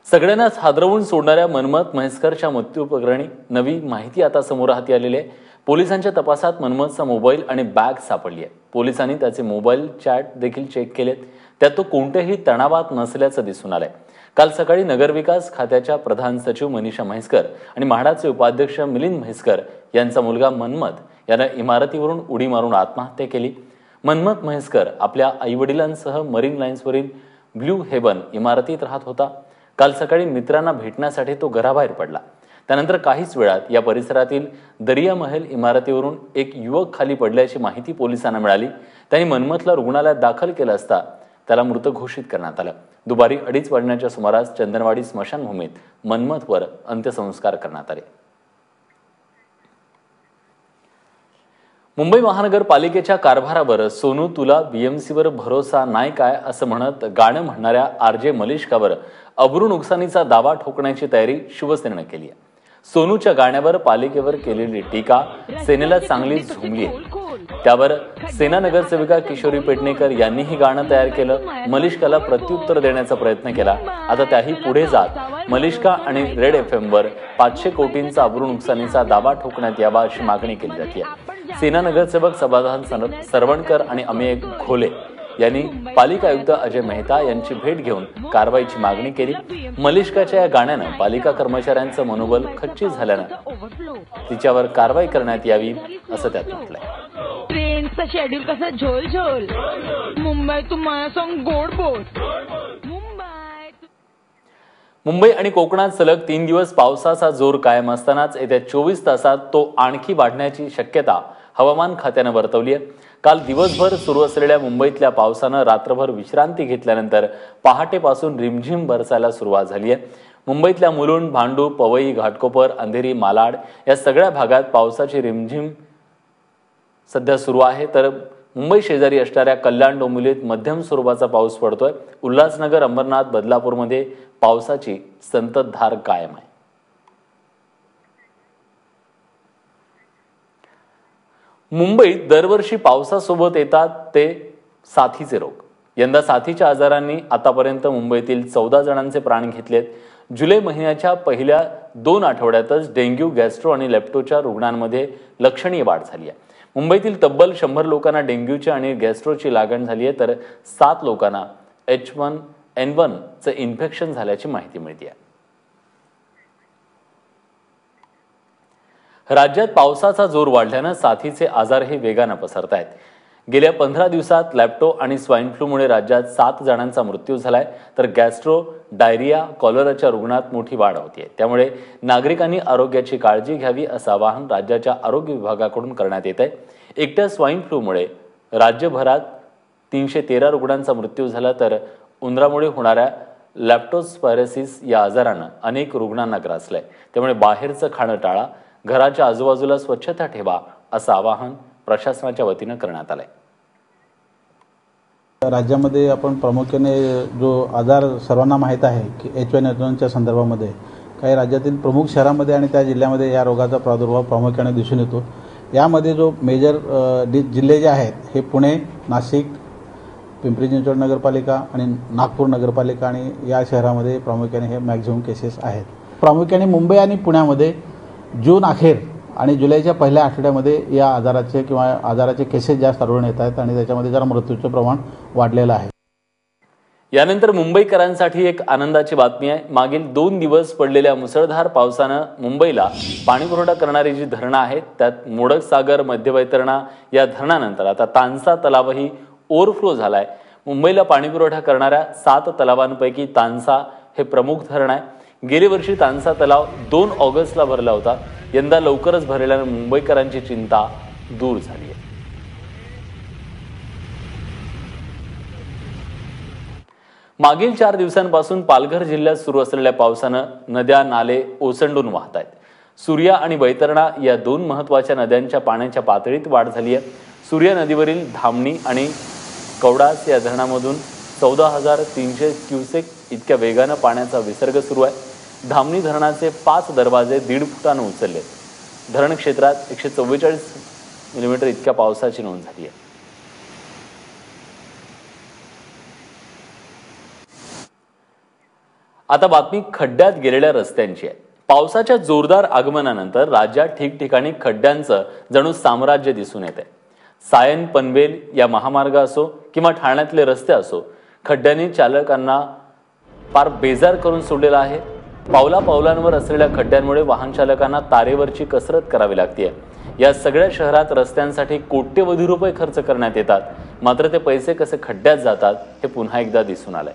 सगळ्यांनाच हादरवून सोडणाऱ्या मनमत म्हैसकरच्या मृत्यू प्रकरणी नवी माहिती आता समोर हाती आलेली आहे। पोलिसांच्या तपासात मनमतचा मोबाईल आणि बॅग सापडली आहे। पोलिसांनी त्याचे मोबाईल चॅट देखील चेक केलेत, त्यात तो कोणत्याही तणावात नसल्याचं दिसून आलंय। काल सकाळी नगरविकास खात्याच्या प्रधान सचिव मनीषा म्हैसकर आणि म्हाडाचे उपाध्यक्ष मिलिंद म्हैसकर यांचा मुलगा मनमत यानं इमारतीवरून उडी मारून आत्महत्या केली। मनमत म्हैसकर आपल्या आईवडिलांसह मरीन लाईन्सवरील ब्लू हेवन इमारतीत राहत होता। काल सकाळी मित्रांना भेटण्यासाठी तो घराबाहेर पडला। त्यानंतर काहीच वेळात या परिसरातील दरिया महल इमारतीवरून एक युवक खाली पडल्याची माहिती पोलिसांना मिळाली। त्यांनी मनमतला रुग्णालयात दाखल केलं असता त्याला मृत घोषित करण्यात आलं। दुपारी 2:30 वाजण्याच्या सुमारास चंदनवाडी स्मशानभूमीत मनमतवर अंत्यसंस्कार करण्यात आले। मुंबई महानगरपालिकेच्या कारभारावर सोनू तुला बीएमसीवर भरोसा नाही काय असं म्हणत गाणं म्हणणाऱ्या आरजे मलिष्कावर अब्रू नुकसानीचा दावा ठोकण्याची तयारी शिवसेनेने केली आहे। सोनूच्या गाण्यावर पालिकेवर केलेली टीका सेनेला चांगली झुमली आहे। त्यावर सेना नगरसेविका किशोरी पेडणेकर यांनीही गाणं तयार केलं। मलिष्काला प्रत्युत्तर देण्याचा प्रयत्न केला। आता त्याही पुढे जात मलिष्का आणि रेड FM वर 500 कोटींचा अब्रू नुकसानीचा दावा ठोकण्यात यावा अशी मागणी केली जाते। सेना नगरसेवक समाधान सरवणकर आणि अमेय घोले यांनी पालिका आयुक्त अजय मेहता यांची भेट घेऊन कारवाईची मागणी केली। मलिष्काच्या या गाण्यानं पालिका कर्मचाऱ्यांचं मनोबल खच्ची झाल्यानं तिच्यावर कारवाई करण्यात यावी असं त्यात म्हटलंय। ट्रेनचा शेड्यूल कसा झोल झोल, मुंबई तुम्हाला सांग गोड बोल। मुंबई आणि कोकणात सलग 3 दिवस पावसाचा जोर कायम असतानाच येत्या 24 तासात तो आणखी वाढण्याची शक्यता हवामान खात्याने वर्तवली आहे। काल दिवसभर सुरू असलेल्या मुंबईतल्या पावसानं रात्रभर विश्रांती घेतल्यानंतर पहाटेपासून रिमझिम बरसायला सुरुवात झाली आहे। मुंबईतल्या मुलुंड, भांडूप, पवई, घाटकोपर, अंधेरी, मालाड या सगळ्या भागात पावसाची रिमझिम सध्या सुरू आहे। तर मुंबई शेजारी असणाऱ्या कल्याण डोंबिवलीत मध्यम स्वरूपाचा पाऊस पडतोय। उल्हासनगर, अंबरनाथ, बदलापूरमध्ये पावसाची संततधार कायम आहे। मुंबईत दरवर्षी पावसासोबत येतात ते साथीचे रोग। यंदा साथीच्या आजारांनी आतापर्यंत मुंबईतील 14 जणांचे प्राण घेतलेत। जुलै महिन्याच्या पहिल्या 2 आठवड्यातच डेंग्यू, गॅस्ट्रो आणि लेप्टोच्या रुग्णांमध्ये लक्षणीय वाढ झाली आहे। मुंबईतील तब्बल 100 लोकांना डेंग्यूची आणि गॅस्ट्रोची लागण झाली आहे, तर 7 लोकांना H1N1 चं इन्फेक्शन झाल्याची माहिती मिळते आहे। राज्यात पावसाचा जोर वाढल्यानं साथीचे आजारही वेगाने पसरत आहेत। गेल्या 15 दिवसात लॅप्टो आणि स्वाईन फ्लूमुळे राज्यात 7 जणांचा मृत्यू झालाय, तर गॅस्ट्रो, डायरिया, कॉलराच्या रुग्णात मोठी वाढ होतीये। त्यामुळे नागरिकांनी आरोग्याची काळजी घ्यावी असं आवाहन राज्याच्या आरोग्य विभागाकडून करण्यात येत आहे। एकट्या स्वाईन फ्लूमुळे राज्यभरात 313 रुग्णांचा मृत्यू झाला, तर उंदरामुळे होणाऱ्या लॅप्टोस्पायरोसिस या आजारानं अनेक रुग्णांना ग्रासलंय। त्यामुळे बाहेरचं खाणं टाळा, घराच्या आजूबाजूला स्वच्छता ठेवा असं आवाहन प्रशासनाच्या वतीनं करण्यात आलंय। राज्यामध्ये आपण प्रामुख्याने जो आजार सर्वांना माहीत आहे की H1N1च्या संदर्भामध्ये काही राज्यातील प्रमुख शहरांमध्ये आणि त्या जिल्ह्यामध्ये या रोगाचा प्रादुर्भाव प्रामुख्याने दिसून येतो। यामध्ये जो मेजर जिल्हे जे आहेत हे पुणे, नाशिक, पिंपरी चिंचवड नगरपालिका आणि नागपूर नगरपालिका आणि या शहरामध्ये प्रामुख्याने हे मॅक्झिमम केसेस आहेत। प्रामुख्याने मुंबई आणि पुण्यामध्ये जून अखेर आणि जुलैच्या पहिल्या आठवड्यामध्ये या आजाराचे केसेस जास्त आढळून येत आहेत आणि त्याच्यामध्ये जरा मृत्यूचं प्रमाण वाढलेलं आहे। यानंतर मुंबईकरांसाठी एक आनंदाची बातमी आहे। मागील 2 दिवस पडलेल्या मुसळधार पावसानं मुंबईला पाणीपुरवठा करणारी जी धरणं आहेत त्यात मोडक सागर, मध्य वैतरणा या धरणानंतर आता तानसा तलावही ओव्हरफ्लो झालाय। मुंबईला पाणीपुरवठा करणाऱ्या 7 तलावांपैकी तानसा हे प्रमुख धरण आहे। गेल्या वर्षी तानसा तलाव 2 ऑगस्टला भरला होता। यंदा लवकरच भरल्यानं मुंबईकरांची चिंता दूर झाली आहे। मागील 4 दिवसांपासून पालघर जिल्ह्यात सुरू असलेल्या पावसानं नद्या, नाले ओसंडून वाहत आहेत। सूर्या आणि वैतरणा या 2 महत्त्वाच्या नद्यांच्या पाण्याच्या पातळीत वाढ झाली आहे। सूर्या नदीवरील धामणी आणि कवडास या धरणामधून 14,300 क्युसेक इतक्या वेगानं पाण्याचा विसर्ग सुरू आहे। धामणी धरणाचे 5 दरवाजे 1.5 फुटानं उचलले। धरण क्षेत्रात 144 मिलीमीटर इतक्या पावसाची नोंद झाली आहे। आता बातमी खड्ड्यात गेलेल्या रस्त्यांची आहे। पावसाच्या जोरदार आगमनानंतर राज्यात ठिकठिकाणी खड्ड्यांचं जणू साम्राज्य दिसून येते। सायन पनवेल या महामार्ग असो किंवा ठाण्यातले रस्ते असो, खड्ड्यांनी चालकांना फार बेजार करून सोडलेला आहे। पावला पावलांवर असलेल्या खड्ड्यांमुळे वाहन चालकांना तारेवरची कसरत करावी लागते। या सगळ्या शहरात रस्त्यांसाठी कोट्यवधी रुपये खर्च करण्यात येतात, मात्र ते पैसे कसे खड्ड्यात जातात हे पुन्हा एकदा दिसून आलंय।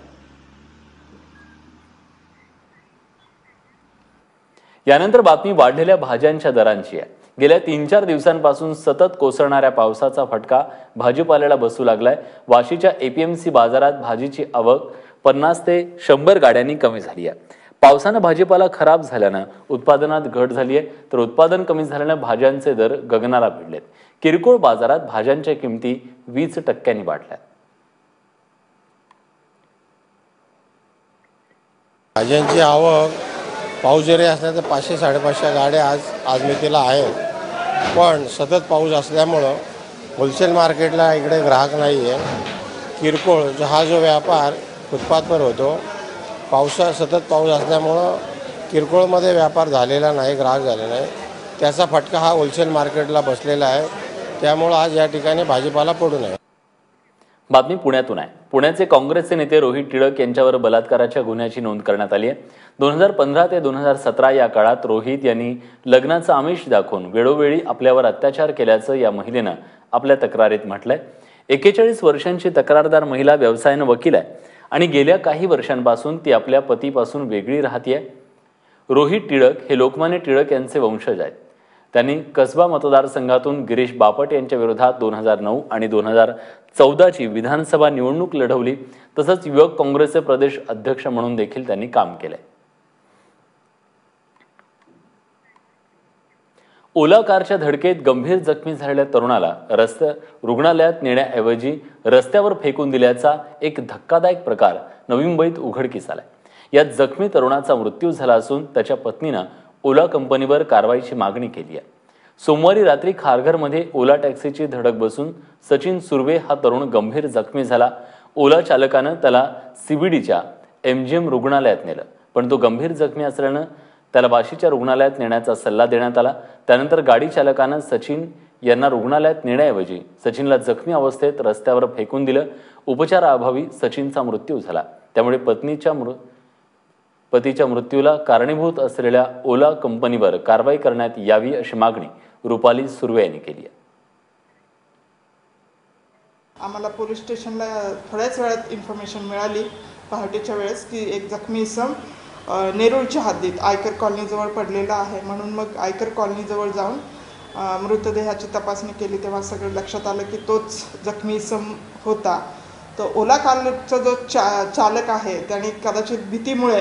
यानंतर बातमी वाढलेल्या भाज्यांच्या दरांची आहे। गेल्या 3-4 दिवसांपासून सतत कोसळणाऱ्या पावसाचा फटका भाजीपाल्याला बसू लागलाय। वाशीच्या एपीएमसी बाजारात भाजीची आवक 50 ते 100 गाड्यांनी कमी झाली आहे। पावसानं भाजीपाला खराब झाल्यानं उत्पादनात घट झाली आहे, तर उत्पादन कमी झाल्यानं भाज्यांचे दर गगनाला भिडलेत। किरकोळ बाजारात भाज्यांच्या किमती 20% वाढल्या। भाज्यांची आवक पाऊस जरी असला तर 500-550 गाड्या आज मितीला आहेत, पण सतत पाऊस असल्यामुळं होलसेल मार्केटला इकडे ग्राहक नाही आहे। किरकोळ हा जो व्यापार फुटपाथवर होतो, सतत पाऊस असल्यामुळं किरकोळमध्ये व्यापार झालेला नाही, ग्राहक झाले नाही, त्याचा फटका हा होलसेल मार्केटला बसलेला आहे। त्यामुळं आज या ठिकाणी भाजीपाला पडू नये। बातमी पुण्यातून आहे। पुण्याचे काँग्रेसचे नेते रोहित टिळक यांच्यावर बलात्काराच्या गुन्ह्याची नोंद करण्यात आली आहे। 2015 ते 2017 या काळात रोहित यांनी लग्नाचं आमिष दाखवून वेळोवेळी आपल्यावर अत्याचार केल्याचं या महिलेनं आपल्या तक्रारीत म्हटलंय। 41 वर्षांची तक्रारदार महिला व्यवसायानं वकील आहे आणि गेल्या काही वर्षांपासून ती आपल्या पतीपासून वेगळी राहतेय। रोहित टिळक हे लोकमान्य टिळक यांचे वंशज आहेत। त्यांनी कसबा मतदारसंघातून गिरीश बापट यांच्या विरोधात 2009 आणि 2014ची विधानसभा निवडणूक लढवली। तसंच युवक काँग्रेसचे प्रदेश अध्यक्ष म्हणून देखील त्यांनी काम केलंय। ओला कारच्या धडकेत गंभीर जखमी झालेल्या तरुणाला रुग्णालयात नेण्याऐवजी रस्त्यावर फेकून दिल्याचा एक धक्कादायक प्रकार नवी मुंबईत उघडकीस आलाय। यात जखमी तरुणाचा मृत्यू झाला असून त्याच्या पत्नीनं ओला कंपनीवर कारवाईची मागणी केली आहे। सोमवारी रात्री खारघरमध्ये ओला टॅक्सीची धडक बसून सचिन सुर्वे हा तरुण गंभीर जखमी झाला। ओला चालकानं त्याला सीबीडीच्या एमजीएम रुग्णालयात नेलं, पण तो गंभीर जखमी असल्यानं त्याला वाशीच्या रुग्णालयात नेण्याचा सल्ला देण्यात आला। त्यानंतर गाडी चालकानं सचिन यांना रुग्णालयात नेण्याऐवजी सचिनला जखमी अवस्थेत रस्त्यावर फेकून दिलं। उपचाराअभावी सचिनचा मृत्यू झाला। त्यामुळे पतीच्या मृत्यूला कारणीभूत असलेल्या ओला कंपनीवर कारवाई करण्यात यावी अशी मागणी रुपाली सुर्वे यांनी केली आहे। आम्हाला पोलीस स्टेशनला थोड्याच वेळात इन्फॉर्मेशन मिळाली पहाटेच्या वेळेस की एक जखमी इसम नेरूळच्या हद्दीत आयकर कॉलनीजवळ पडलेला आहे। म्हणून मग आयकर कॉलनीजवळ जाऊन मृतदेहाची तपासणी केली, तेव्हा सगळं लक्षात आलं की तोच जखमी इसम होता। तो ओला कारचा जो चालक आहे त्याने कदाचित भीतीमुळे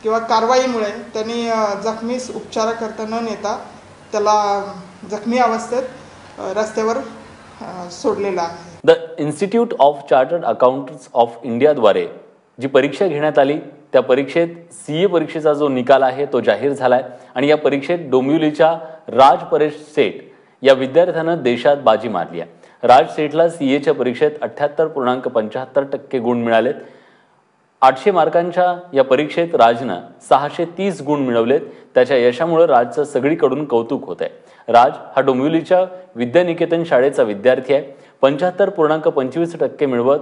किंवा कारवाईमुळे त्यांनी जखमीस उपचाराकरता न नेता त्याला जखमी अवस्थेत रस्त्यावर सोडलेला आहे। The institute of chartered accountants of इंडियाद्वारे जी परीक्षा घेण्यात आली त्या परीक्षेत सीए परीक्षेचा जो निकाल आहे तो जाहीर झालाय आणि या परीक्षेत डोंबिवलीच्या राज परेश सेठ या विद्यार्थ्यानं देशात बाजी मारली आहे। राज सेठला सीएच्या परीक्षेत 78.75% गुण मिळालेत। 800 मार्कांच्या या परीक्षेत राजनं 630 गुण मिळवलेत। त्याच्या यशामुळे राजचं सगळीकडून कौतुक होत आहे। राज हा डोंबिवलीच्या विद्यानिकेतन शाळेचा विद्यार्थी आहे। 75.25% मिळवत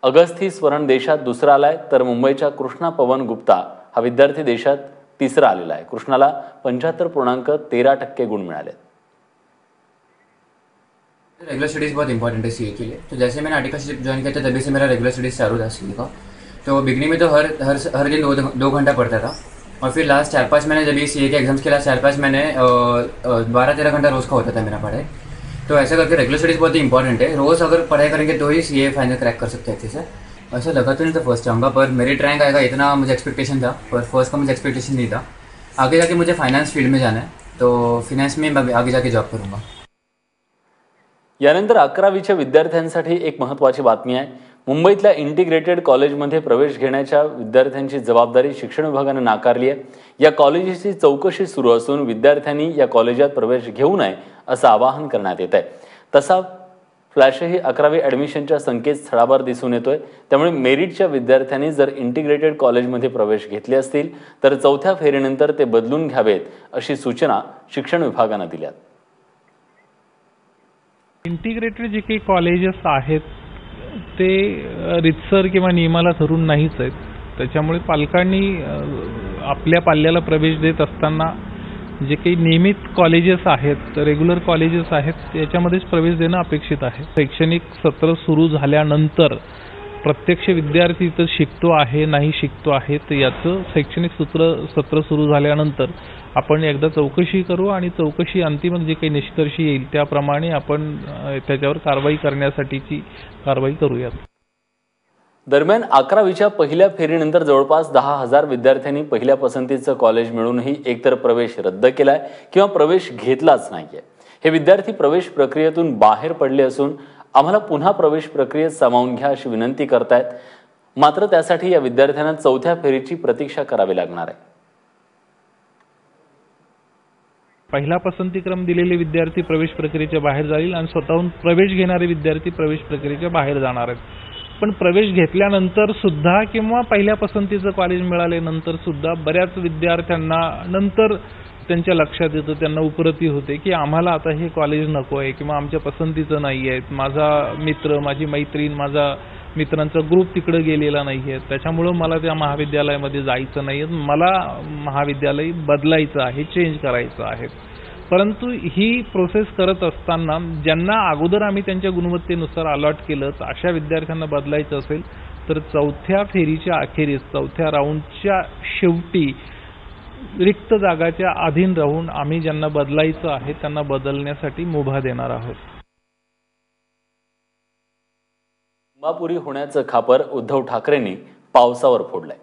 अगस्थी स्वर्ण देशात दुसरा आलाय, तर मुंबईच्या कृष्णा पवन गुप्ता हा विद्यार्थी देशात तिसरा आलेला आहे। कृष्णाला 75.13% गुण मिळाले। रेगुलर स्टडीज़ बहुत इंपॉर्टेंट है सीए के लिए। तो जैसे मैंने आर्टिकलशिप ज्वाइन किया था तभी से मेरा रेगुलर स्टडीज़ चालू था सीए का। तो बिगनिंग में तो हर दिन 2 घंटा पढ़ता था, और फिर लास्ट 4-5 महीने जब ये सीए के एग्जाम्स के लास्ट 4-5 महीने 12-13 घंटा रोज़ का होता था मेरा पढ़ाई। तो ऐसा करके रेगुलर स्टडीज़ बहुत ही इंपॉर्टेंट है। रोज़ अगर पढ़ाई करेंगे तो ही सीए फाइनल क्रैक कर सकते हैं अच्छे से। ऐसा लगा तो नहीं था फर्स्ट आऊँगा, पर मेरिट रैंक आएगा इतना मुझे एक्सपेक्टेशन था, पर फर्स्ट का मुझे एक्सपेक्टेशन नहीं था। आगे जाके मुझे फाइनेंस फील्ड में जाना है, तो फिनान्स में मैं आगे जाके जॉब करूँगा। यानंतर 11वीच्या विद्यार्थ्यांसाठी एक महत्त्वाची बातमी आहे। मुंबईतल्या इंटिग्रेटेड कॉलेजमध्ये प्रवेश घेण्याच्या विद्यार्थ्यांची जबाबदारी शिक्षण विभागाने नाकारली आहे। या कॉलेजची चौकशी सुरू असून विद्यार्थ्यांनी या कॉलेजात प्रवेश घेऊ नये असं आवाहन करण्यात येत आहे। तसा फ्लॅशही 11वी ॲडमिशनच्या संकेतस्थळावर दिसून येतोय। त्यामुळे मेरिटच्या विद्यार्थ्यांनी जर इंटिग्रेटेड कॉलेजमध्ये प्रवेश घेतले असतील तर चौथ्या फेरीनंतर ते बदलून घ्यावेत अशी सूचना शिक्षण विभागाने दिल्यात। इंटिग्रेटेड जे काही कॉलेजेस आहेत ते रितसर किंवा नियमाला धरून नाहीच आहेत। त्याच्यामुळे पालकांनी आपल्या पाल्याला प्रवेश देत असताना जे काही नियमित कॉलेजेस आहेत, रेग्युलर कॉलेजेस आहेत याच्यामध्येच प्रवेश देणं अपेक्षित आहे। शैक्षणिक सत्र सुरू झाल्यानंतर प्रत्यक्ष विद्यार्थी इथं शिकतो आहे नाही शिकतो आहे तर याचं शैक्षणिक सत्र सुरू झाल्यानंतर आपण एकदा चौकशी करू आणि चौकशी अंतिम जे काही निष्कर्ष येईल त्याप्रमाणे आपण त्याच्यावर कारवाई करण्यासाठीची कारवाई करूयात। दरम्यान 11वीच्या पहिल्या फेरीनंतर जवळपास 10,000 विद्यार्थ्यांनी पहिल्या पसंतीचं कॉलेज मिळूनही एकतर प्रवेश रद्द केलाय किंवा प्रवेश घेतलाच नाहीये। हे विद्यार्थी प्रवेश प्रक्रियेतून बाहेर पडले असून आम्हाला पुन्हा प्रवेश प्रक्रियेत सामावून घ्या अशी विनंती करतायत। मात्र त्यासाठी या विद्यार्थ्यांना चौथ्या फेरीची प्रतीक्षा करावी लागणार आहे। पहिला पसंतीक्रम दिलेले विद्यार्थी प्रवेश प्रक्रियेच्या बाहेर जाईल आणि स्वतःहून प्रवेश घेणारे विद्यार्थी प्रवेश प्रक्रियेच्या बाहेर जाणार आहेत। पण प्रवेश घेतल्यानंतर सुद्धा किंवा पहिल्या पसंतीचं कॉलेज मिळाल्यानंतर सुद्धा बऱ्याच विद्यार्थ्यांना नंतर त्यांच्या लक्षात येतं, त्यांना उपरती होते की आम्हाला आता हे कॉलेज नको आहे किंवा आमच्या पसंतीचं नाही आहे, माझा मित्र माझी मैत्रीण माझा मित्रांचा ग्रुप तिकडे गेलेला नाही आहे, त्याच्यामुळं मला त्या महाविद्यालयामध्ये जायचं नाही आहे, मला महाविद्यालय बदलायचं आहे, चेंज करायचं आहे। परंतु ही प्रोसेस करत असताना ज्यांना अगोदर आम्ही त्यांच्या गुणवत्तेनुसार अलॉट केलं तर अशा विद्यार्थ्यांना बदलायचं असेल तर चौथ्या फेरीच्या अखेरीस चौथ्या राऊंडच्या शेवटी रिक्त जागाच्या अधीन राहून आम्ही ज्यांना बदलायचं आहे त्यांना बदलण्यासाठी मुभा देणार आहोत। अंबापुरी होण्याचं खापर उद्धव ठाकरेंनी पावसावर फोडलंय।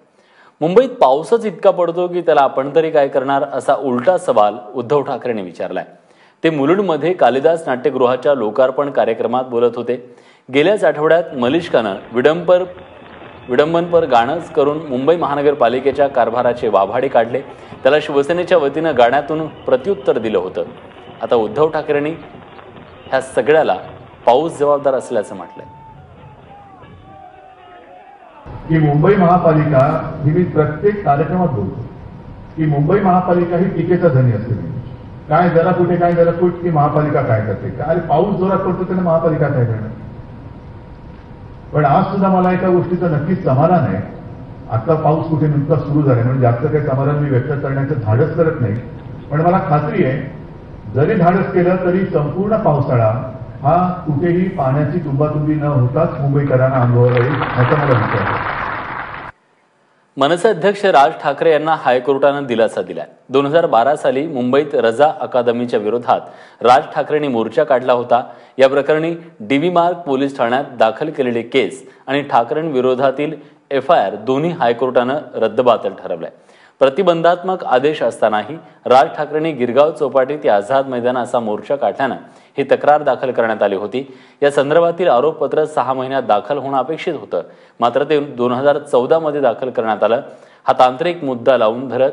मुंबईत पाऊसच इतका पडतो की त्याला आपण तरी काय करणार असा उलटा सवाल उद्धव ठाकरेंनी विचारलाय। ते मुलुंडमध्ये कालिदास नाट्यगृहाच्या लोकार्पण कार्यक्रमात बोलत होते। गेल्याच आठवड्यात मलिष्कानं विडंबनपर गाणंच करून मुंबई महानगरपालिकेच्या कारभाराचे वाभाडे काढले। त्याला शिवसेनेच्या वतीनं गाण्यातून प्रत्युत्तर दिलं होतं। आता उद्धव ठाकरेंनी ह्या सगळ्याला पाऊस जबाबदार असल्याचं म्हटलंय। की मुंबई महापालिका ही मी प्रत्येक कार्यक्रमात बोलतो की मुंबई महापालिका ही टीकेचा धनी असते। काय जरा कुठे काय जरा कुठ की महापालिका काय करते, काय पाऊस जोरात पडतो त्याने महापालिका काय करणार। पण आज सुद्धा मला एका गोष्टीचं नक्कीच समाधान आहे, आता पाऊस कुठे नुकता सुरू झाला म्हणजे जास्त काही समाधान मी व्यक्त करण्याचं धाडस करत नाही, पण मला खात्री आहे जरी धाडस केलं तरी संपूर्ण पावसाळा हा कुठेही पाण्याची तुंबातुंबी न होताच मुंबईकरांना अनुभवला येईल असं मला विश्वास आहे। मनसे अध्यक्ष राज ठाकरे यांना हायकोर्टानं दिलासा दिलाय। 2012 साली मुंबईत रजा अकादमीच्या विरोधात राज ठाकरेंनी मोर्चा काढला होता। या प्रकरणी डीव्ही मार्ग पोलीस ठाण्यात दाखल केलेली केस आणि ठाकरेंविरोधातील FIR दोन्ही हायकोर्टानं रद्दबातल ठरवलंय। प्रतिबंधात्मक आदेश असतानाही राज ठाकरेंनी गिरगाव चौपाटी ते आझाद मैदान असा मोर्चा काढल्यानं ही तक्रार दाखल करण्यात आली होती। या संदर्भातील आरोपपत्र 6 महिन्यात दाखल होणं अपेक्षित होतं, मात्र ते 2014 मध्ये दाखल करण्यात आलं। हा तांत्रिक मुद्दा लावून धरत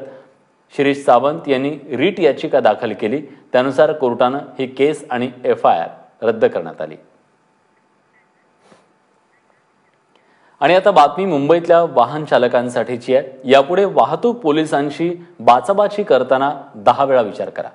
शिरीष सावंत यांनी रीट याचिका दाखल केली। त्यानुसार कोर्टानं ही केस आणि FIR रद्द करण्यात आली। आणि आता बातमी मुंबईतल्या वाहन चालकांसाठीची आहे। यापुढे वाहतूक पोलिसांशी बाचाबाची करताना 10 वेळा विचार करा,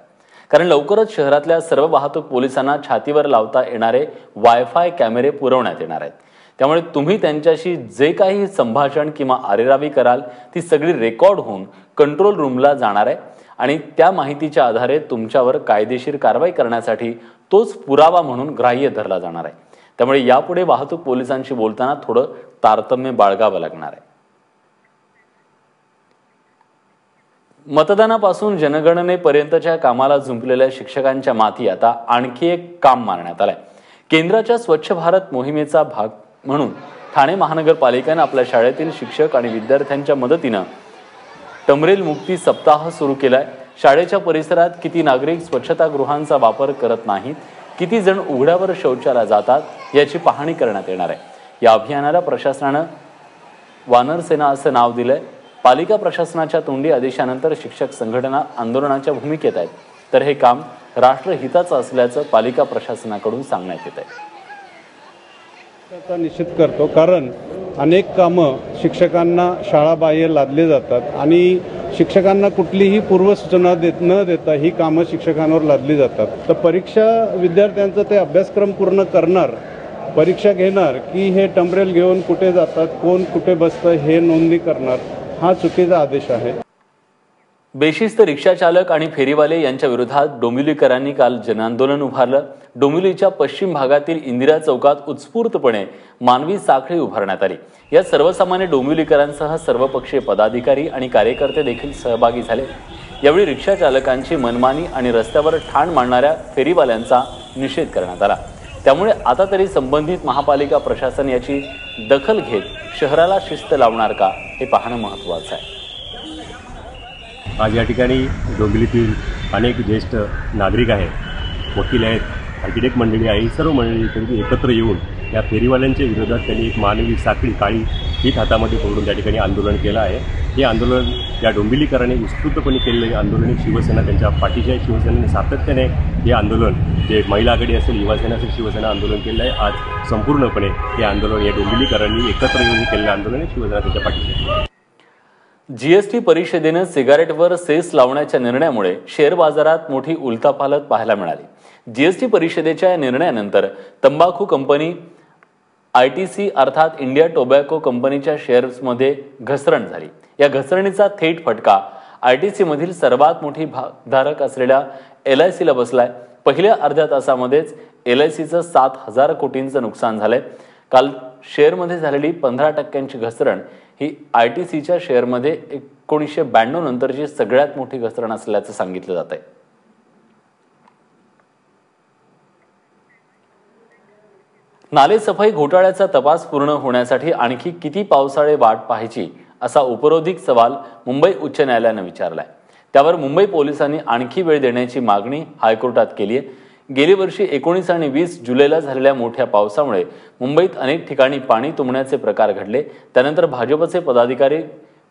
कारण लवकरच शहरातल्या सर्व वाहतूक पोलिसांना छातीवर लावता येणारे वायफाय कॅमेरे पुरवण्यात येणार आहेत। त्यामुळे तुम्ही त्यांच्याशी जे काही संभाषण किंवा आरेरावी कराल ती सगळी रेकॉर्ड होऊन कंट्रोल रूमला जाणार आहे आणि त्या माहितीच्या आधारे तुमच्यावर कायदेशीर कारवाई करण्यासाठी तोच पुरावा म्हणून ग्राह्य धरला जाणार आहे। त्यामुळे यापुढे वाहतूक पोलिसांशी बोलताना थोडं तारतम्य बाळगावं लागणार आहे। मतदानापासून जनगणनेपर्यंतच्या कामाला जुंपलेल्या शिक्षकांच्या माथी आता आणखी एक काम मारण्यात आलंय। केंद्राच्या स्वच्छ भारत मोहिमेचा भाग म्हणून ठाणे महानगरपालिकेने आपल्या शाळेतील शिक्षक आणि विद्यार्थ्यांच्या मदतीनं टमरेल मुक्ती सप्ताह सुरू केलाय। शाळेच्या परिसरात किती नागरिक स्वच्छतागृहांचा वापर करत नाहीत, किती जण उघड्यावर शौचाला जातात याची पाहणी करण्यात येणार आहे। या अभियानाला प्रशासनानं वानर सेना असं नाव दिलंय। पालिका प्रशासनाच्या तोंडी आदेशानंतर शिक्षक संघटना आंदोलनाच्या भूमिकेत आहेत, तर हे काम राष्ट्रहिताचं असल्याचं पालिका प्रशासनाकडून सांगण्यात येत आहे। त्याचा निश्चित करतो, कारण अनेक कामं शिक्षकांना शाळाबाह्य लादले जातात आणि शिक्षकांना कुठलीही पूर्वसूचना न देता ही कामं शिक्षकांवर लादली जातात. तर परीक्षा विद्यार्थ्यांचा ते अभ्यासक्रम पूर्ण करणार, परीक्षा घेणार की हे टंबरेल घेऊन कुठे जातात, कोण कुठे बसतं हे नोंदणी करणार, हा चुकीचा आदेश आहे. बेशिस्त रिक्षाचालक आणि फेरीवाले यांच्या विरोधात डोंबिवलीकरांनी काल जनआंदोलन उभारलं. डोंबिवलीच्या पश्चिम भागातील इंदिरा चौकात उत्स्फूर्तपणे मानवी साखळी उभारण्यात आली. या सर्वसामान्य डोंबिवलीकरांसह सर्वपक्षीय पदाधिकारी आणि कार्यकर्ते देखील सहभागी झाले. यावेळी रिक्षाचालकांची मनमानी आणि रस्त्यावर ठाण मांडणाऱ्या फेरीवाल्यांचा निषेध करण्यात आला. त्यामुळे आता तरी संबंधित महापालिका प्रशासन याची दखल घेत शहराला शिस्त लावणार का हे पाहणं महत्त्वाचं आहे. आज या ठिकाणी डोंबिवलीतील अनेक ज्येष्ठ नागरिक आहेत, वकील आहेत, आर्किटेक्ट मंडळी आहे, सर्व मंडळी एकत्र येऊन या फेरीवाल्यांच्या विरोधात त्यांनी एक मानवी साखळी काळी फीत हातामध्ये पकडून त्या ठिकाणी आंदोलन केलं आहे. हे आंदोलन या डोंबिवलीकरांनी उत्स्फूर्तपणे केलेलं आंदोलन शिवसेना त्यांच्या पाठीशी आहे. शिवसेनेने सातत्याने हे आंदोलन जे महिला आघाडी असेल, युवासेना असेल, शिवसेना आंदोलन केलं आहे. आज संपूर्णपणे हे आंदोलन या डोंबिवलीकरांनी एकत्र येऊन केलेलं आंदोलन शिवसेना त्यांच्या पाठीशी आहे. जीएसटी परिषदेनं सिगारेटवर सेस लावण्याच्या निर्णयामुळे शेअर बाजारात मोठी उलथापालथ पाहायला मिळाली. जीएसटी परिषदेच्या या निर्णयानंतर तंबाखू कंपनी ITC अर्थात इंडिया टोबॅको कंपनीच्या शेअर्समध्ये घसरण झाली. या घसरणीचा थेट फटका ITC मधील सर्वात मोठी भागधारक असलेल्या LICला बसलाय. पहिल्या अर्ध्या तासामध्येच LICचं 7,000 कोटींचं नुकसान झालंय. काल शेअरमध्ये झालेली 15% घसरण ही ITCच्या शेअरमध्ये 1992 नंतरची सगळ्यात मोठी घसरण असल्याचं सांगितलं जात आहे. नालेसफाई घोटाळ्याचा तपास पूर्ण होण्यासाठी आणखी किती पावसाळे वाट पाहायची असा उपरोधिक सवाल मुंबई उच्च न्यायालयानं विचारलाय. त्यावर मुंबई पोलिसांनी आणखी वेळ देण्याची मागणी हायकोर्टात केली आहे. गेली वर्षी 19 आणि 20 जुलैला झालेल्या मोठ्या पावसामुळे मुंबईत अनेक ठिकाणी पाणी तुंबण्याचे प्रकार घडले. त्यानंतर भाजपचे पदाधिकारी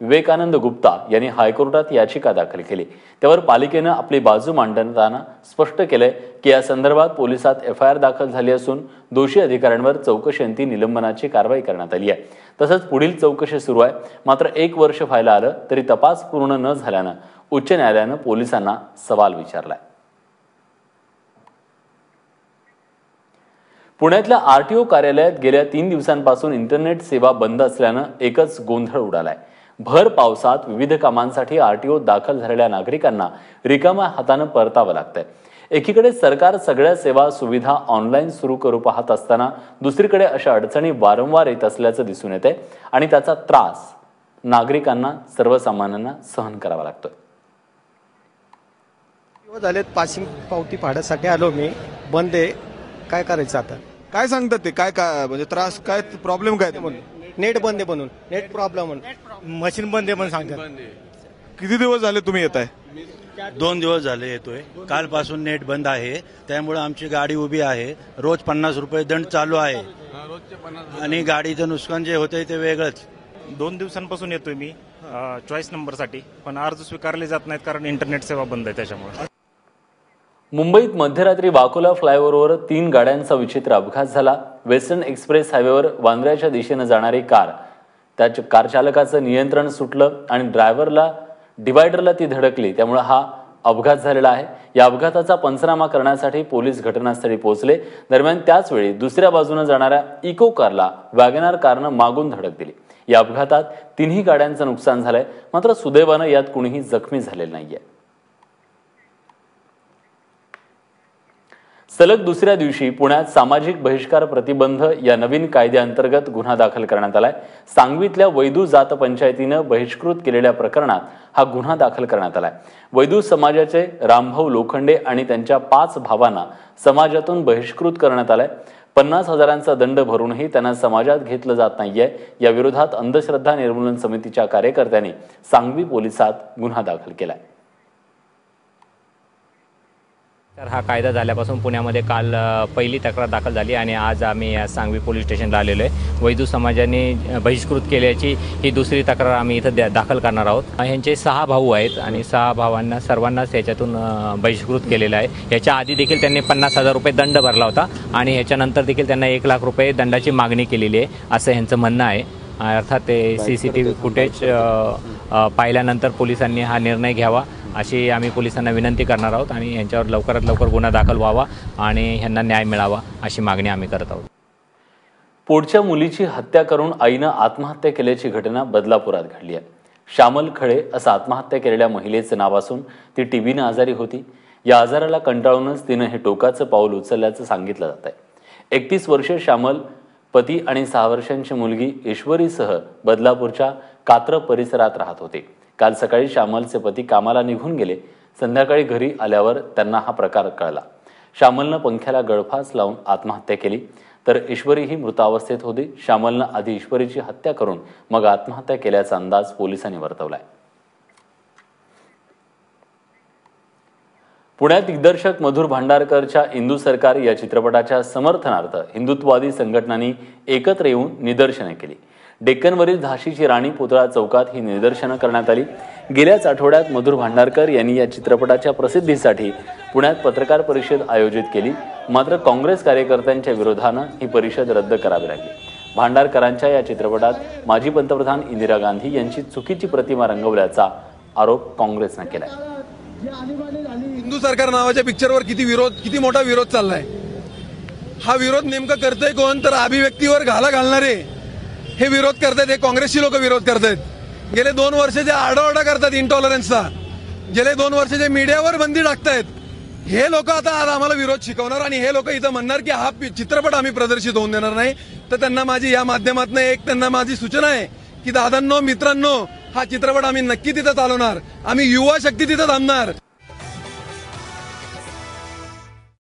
विवेकानंद गुप्ता यांनी हायकोर्टात याचिका दाखल केली. त्यावर पालिकेनं आपली बाजू मांडताना स्पष्ट केलंय की या संदर्भात पोलिसात FIR दाखल झाली असून दोषी अधिकाऱ्यांवर चौकशीअंती निलंबनाची कारवाई करण्यात आली आहे. तसंच पुढील चौकशी सुरू आहे. मात्र 1 वर्ष व्हायला आलं तरी तपास पूर्ण न झाल्यानं उच्च न्यायालयानं पोलिसांना सवाल विचारलाय. पुण्यातल्या RTO कार्यालयात गेल्या 3 दिवसांपासून इंटरनेट सेवा बंद असल्यानं एकच गोंधळ उडालाय. भर पावसात विविध कामांसाठी RTO दाखल झालेल्या नागरिकांना रिकाम्या हातानं परतावं लागतंय. एकीकडे सरकार सगळ्या सेवा सुविधा ऑनलाईन सुरू करू पाहत असताना दुसरीकडे अशा अडचणी वारंवार येत असल्याचं दिसून येतंय आणि त्याचा त्रास नागरिकांना, सर्वसामान्यांना सहन करावा लागतोय. झालेत पासिंग पावती भाड्यासाठी आलो मी, बंद आहे, काय करायचं आता? काय सांगतात ते? काय काय म्हणजे त्रास, काय प्रॉब्लेम काय? नेट बंद आहे म्हणून, नेट प्रॉब्लेम, मशीन बंद आहे म्हणून सांगतात. किती दिवस झाले तुम्ही येत आहे? 2 दिवस झाले येतोय. कालपासून नेट बंद आहे, त्यामुळे आमची गाडी उभी आहे. रोज 50 रुपये दंड चालू आहे आणि गाडीचं नुकसान जे होतंय ते वेगळंच. 2 दिवसांपासून येतोय मी चॉईस नंबरसाठी, पण अर्ज स्वीकारले जात नाहीत कारण इंटरनेट सेवा बंद आहे त्याच्यामुळे. मुंबईत मध्यरात्री वाकोला फ्लायओव्हरवर 3 गाड्यांचा विचित्र अपघात झाला. वेस्टर्न एक्सप्रेस हायवेवर वांद्र्याच्या दिशेनं जाणारी कार, त्या कार चालकाचं नियंत्रण सुटलं आणि डिवायडरला ती धडकली. त्यामुळे हा अपघात झालेला आहे. या अपघाताचा पंचनामा करण्यासाठी पोलीस घटनास्थळी पोहोचले. दरम्यान त्याचवेळी दुसऱ्या बाजूने जाणाऱ्या इको कारला वॅगनार कारनं मागून धडक दिली. या अपघातात 3ही गाड्यांचं नुकसान झालंय. मात्र सुदैवानं यात कुणीही जखमी झालेलं नाहीये. सलग दुसऱ्या दिवशी पुण्यात सामाजिक बहिष्कार प्रतिबंध या नवीन कायद्याअंतर्गत गुन्हा दाखल करण्यात आलाय. सांगवीतल्या वैदू जात पंचायतीनं बहिष्कृत केलेल्या प्रकरणात हा गुन्हा दाखल करण्यात आलाय. वैदू समाजाचे रामभाऊ लोखंडे आणि त्यांच्या 5 भावांना समाजातून बहिष्कृत करण्यात आलाय. 50,000चा दंड भरूनही त्यांना समाजात घेतलं जात नाहीये. या विरोधात अंधश्रद्धा निर्मूलन समितीच्या कार्यकर्त्यांनी सांगवी पोलिसात गुन्हा दाखल केलाय. तर हा कायदा झाल्यापासून पुण्यामध्ये काल पहिली तक्रार दाखल झाली आणि आज आम्ही या सांगवी पोलीस स्टेशनला आलेलो आहे. वैदू समाजाने बहिष्कृत केल्याची ही दुसरी तक्रार आम्ही इथं दाखल करणार आहोत. ह्यांचे 6 भाऊ आहेत आणि 6 भावांना सर्वांनाच याच्यातून बहिष्कृत केलेलं आहे. याच्या आधी देखील त्यांनी 50,000 रुपये दंड भरला होता आणि ह्याच्यानंतर देखील त्यांना 1 लाख रुपये दंडाची मागणी केलेली आहे असं ह्यांचं म्हणणं आहे. अर्थात ते CCTV फुटेज पाहिल्यानंतर पोलिसांनी हा निर्णय घ्यावा अशी आम्ही पोलिसांना विनंती करणार आहोत आणि यांच्यावर लवकरात लवकर गुन्हा दाखल व्हावा आणि ह्यांना न्याय मिळावा अशी मागणी आम्ही करत आहोत. पोटच्या मुलीची हत्या करून आईनं आत्महत्या केल्याची घटना बदलापुरात घडली आहे. श्यामल खळे असं आत्महत्या केलेल्या महिलेचं नाव असून ती TBनं आजारी होती. या आजाराला कंटाळूनच तिनं हे टोकाचं पाऊल उचलल्याचं सांगितलं जात आहे. 31 वर्षीय श्यामल पती आणि 6 वर्षांची मुलगी ईश्वरीसह बदलापूरच्या कात्र परिसरात राहत होते. काल सकाळी श्यामलचे पती कामाला निघून गेले. संध्याकाळी घरी आल्यावर त्यांना हा प्रकार कळला. श्यामलनं पंख्याला गळफास लावून आत्महत्या केली तर ईश्वरी ही मृतावस्थेत होती. श्यामलनं आधी ईश्वरीची हत्या करून मग आत्महत्या केल्याचा अंदाज पोलिसांनी वर्तवलाय. पुण्यात दिग्दर्शक मधुर भांडारकरच्या इंदू सरकार या चित्रपटाच्या समर्थनार्थ हिंदुत्ववादी संघटनांनी एकत्र येऊन निदर्शनं केली. डेक्कनवरील झाशीची राणी पुतळा चौकात ही निदर्शनं करण्यात आली. गेल्याच आठवड्यात मधुर भांडारकर यांनी या चित्रपटाच्या प्रसिद्धीसाठी पुण्यात पत्रकार परिषद आयोजित केली. मात्र काँग्रेस कार्यकर्त्यांच्या विरोधानं ही परिषद रद्द करावी लागली. भांडारकरांच्या या चित्रपटात माजी पंतप्रधान इंदिरा गांधी यांची चुकीची प्रतिमा रंगवल्याचा आरोप काँग्रेसनं केलाय. हिंदू सरकार नावाच्या पिक्चरवर किती मोठा विरोध चाललाय. हा विरोध नेमका करतोय कोण तर अभिव्यक्तीवर घाला घालणारे हे विरोध करतायत. हे काँग्रेसची लोक विरोध करतायत. गेले 2 वर्ष जे आरडाओरडा करतात इंटॉलरन्सचा, गेले 2 वर्ष जे मीडियावर बंदी टाकतायत, हे लोक आता आज आम्हाला विरोध शिकवणार आणि हे लोक इथं म्हणणार की हा चित्रपट आम्ही प्रदर्शित होऊन देणार नाही. तर त्यांना माझी या माध्यमातून त्यांना माझी सूचना आहे की दादांनो, मित्रांनो, हा चित्रपट आम्ही नक्की तिथं चालवणार. आम्ही युवा शक्ती तिथं थांबणार.